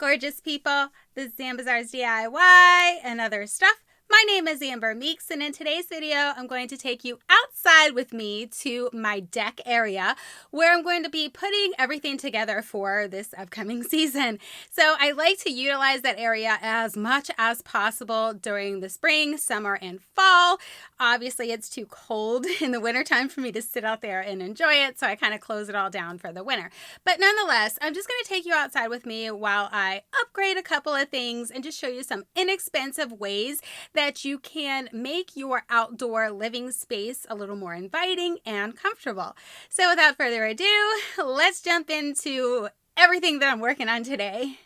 gorgeous people. This is Am Bazaar's DIY and other stuff. My name is Amber Meeks, and in today's video, I'm going to take you outside with me to my deck area where I'm going to be putting everything together for this upcoming season. So I like to utilize that area as much as possible during the spring, summer, and fall. Obviously, it's too cold in the wintertime for me to sit out there and enjoy it, so I kind of close it all down for the winter. But nonetheless, I'm just going to take you outside with me while I upgrade a couple of things and just show you some inexpensive ways that you can make your outdoor living space a little more inviting and comfortable. So without further ado, let's jump into everything that I'm working on today.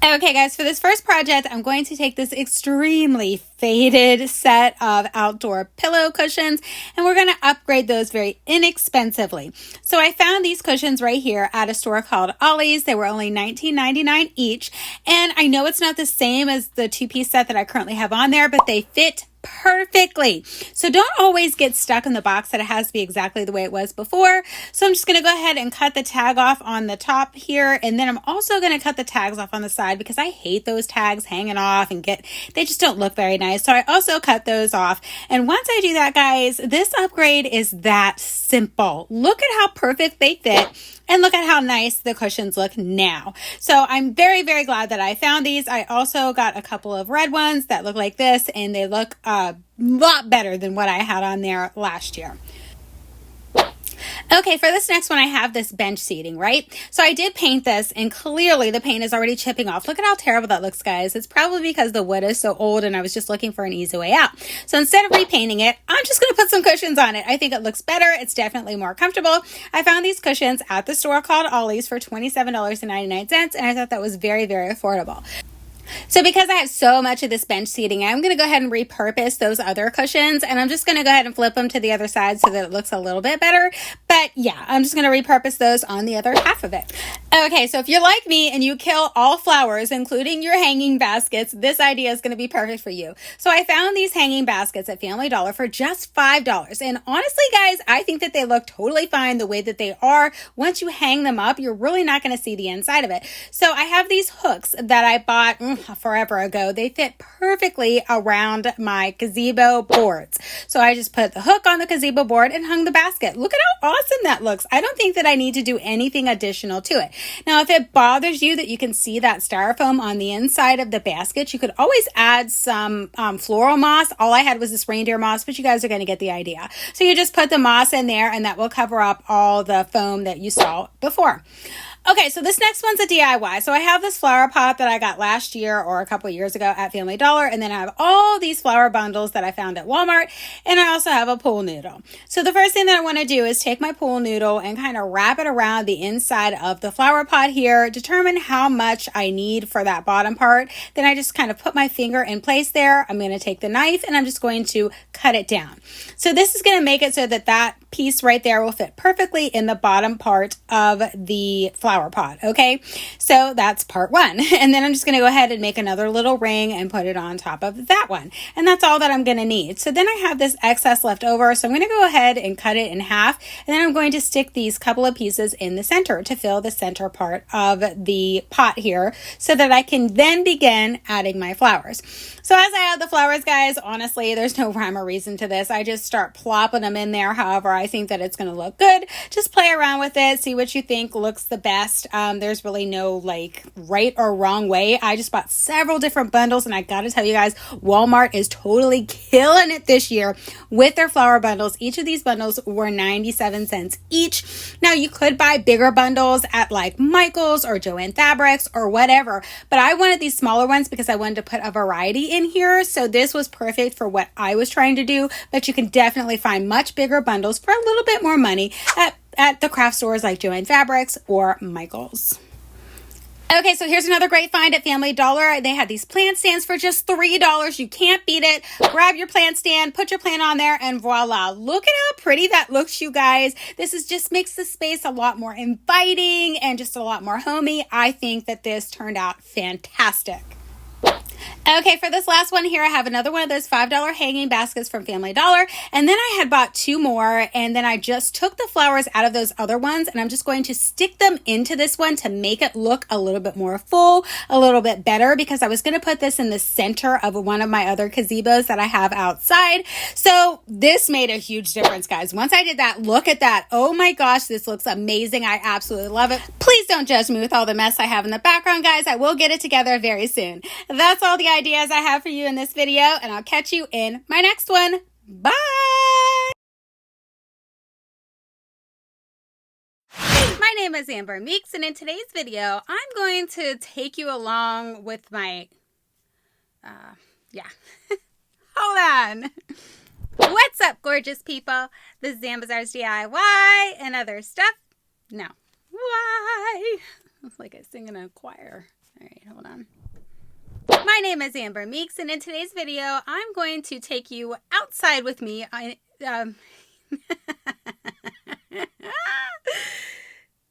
Okay guys, for this first project, I'm going to take this extremely faded set of outdoor pillow cushions and we're going to upgrade those very inexpensively. So I found these cushions right here at a store called Ollie's. They were only $19.99 each. And I know it's not the same as the two-piece set that I currently have on there, but they fit perfectly. So don't always get stuck in the box that it has to be exactly the way it was before. So I'm just going to go ahead and cut the tag off on the top here. And then I'm also going to cut the tags off on the side because I hate those tags hanging off and they just don't look very nice. So I also cut those off. And once I do that, guys, this upgrade is that simple. Look at how perfect they fit. And look at how nice the cushions look now. So I'm very, very glad that I found these. I also got a couple of red ones that look like this, and they look a lot better than what I had on there last year. Okay, for this next one, I have this bench seating, right? So I did paint this, and clearly the paint is already chipping off. Look at how terrible that looks, guys. It's probably because the wood is so old, and I was just looking for an easy way out. So instead of repainting it, I'm just going to put some cushions on it. I think it looks better. It's definitely more comfortable. I found these cushions at the store called Ollie's for $27.99, and I thought that was very, very affordable. So because I have so much of this bench seating, I'm going to go ahead and repurpose those other cushions, and I'm just going to go ahead and flip them to the other side so that it looks a little bit better. But yeah, I'm just going to repurpose those on the other half of it. Okay, so if you're like me and you kill all flowers, including your hanging baskets, this idea is going to be perfect for you. So I found these hanging baskets at Family Dollar for just $5. And honestly, guys, I think that they look totally fine the way that they are. Once you hang them up, you're really not going to see the inside of it. So I have these hooks that I bought forever ago. They fit perfectly around my gazebo boards. So I just put the hook on the gazebo board and hung the basket. Look at how awesome that looks. I don't think that I need to do anything additional to it. Now, if it bothers you that you can see that styrofoam on the inside of the basket, you could always add some floral moss. All I had was this reindeer moss, but you guys are going to get the idea. So you just put the moss in there and that will cover up all the foam that you saw before. Okay, so this next one's a DIY. So I have this flower pot that I got last year or a couple of years ago at Family Dollar, and then I have all these flower bundles that I found at Walmart, and I also have a pool noodle. So the first thing that I want to do is take my pool noodle and kind of wrap it around the inside of the flower pot here, determine how much I need for that bottom part. Then I just kind of put my finger in place there. I'm going to take the knife and I'm just going to cut it down. So this is going to make it so that that piece right there will fit perfectly in the bottom part of the flower pot. Okay, so that's part one. And then I'm just going to go ahead and make another little ring and put it on top of that one. And that's all that I'm going to need. So then I have this excess left over. So I'm going to go ahead and cut it in half. And then I'm going to stick these couple of pieces in the center to fill the center part of the pot here so that I can then begin adding my flowers. So as I add the flowers, guys, honestly, there's no rhyme or reason to this. I just start plopping them in there. However, I think that it's going to look good. Just play around with it. See what you think looks the best. There's really no like right or wrong way. I just bought several different bundles, and I got to tell you guys, Walmart is totally killing it this year with their flower bundles. Each of these bundles were 97 cents each. Now you could buy bigger bundles at like Michael's or Joann Fabrics or whatever, but I wanted these smaller ones because I wanted to put a variety in here. So this was perfect for what I was trying to do, but you can definitely find much bigger bundles for a little bit more money at the craft stores like Joann Fabrics or Michael's. Okay, so here's another great find at Family Dollar. They had these plant stands for just $3. You can't beat it. Grab your plant stand, put your plant on there, and voila. Look at how pretty that looks, you guys. This is just makes the space a lot more inviting and just a lot more homey. I think that this turned out fantastic. Okay, for this last one here, I have another one of those $5 hanging baskets from Family Dollar. And then I had bought 2 more, and then I just took the flowers out of those other ones, and I'm just going to stick them into this one to make it look a little bit more full, a little bit better, because I was going to put this in the center of one of my other gazebos that I have outside. So this made a huge difference, guys. Once I did that, look at that. Oh my gosh, this looks amazing. I absolutely love it. Please don't judge me with all the mess I have in the background, guys. I will get it together very soon. That's all the ideas I have for you in this video, and I'll catch you in my next one. Bye! My name is Amber Meeks, and in today's video, I'm going to take you along with my, hold on. What's up, gorgeous people? This is Amber's DIY and other stuff. No. Why? It's like I sing in a choir. All right, hold on. My name is Amber Meeks, and in today's video, I'm going to take you outside with me.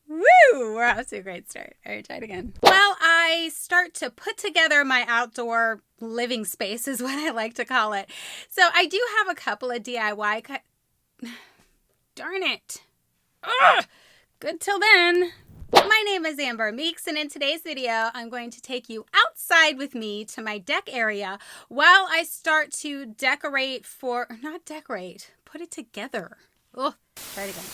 Woo! We're off to a great start. All right, try it again. Well, I start to put together my outdoor living space is what I like to call it. So I do have a couple of DIY. Darn it. Ugh! Good till then. My name is Amber Meeks, and in today's video, I'm going to take you outside with me to my deck area while I start to put it together. Oh, try it again.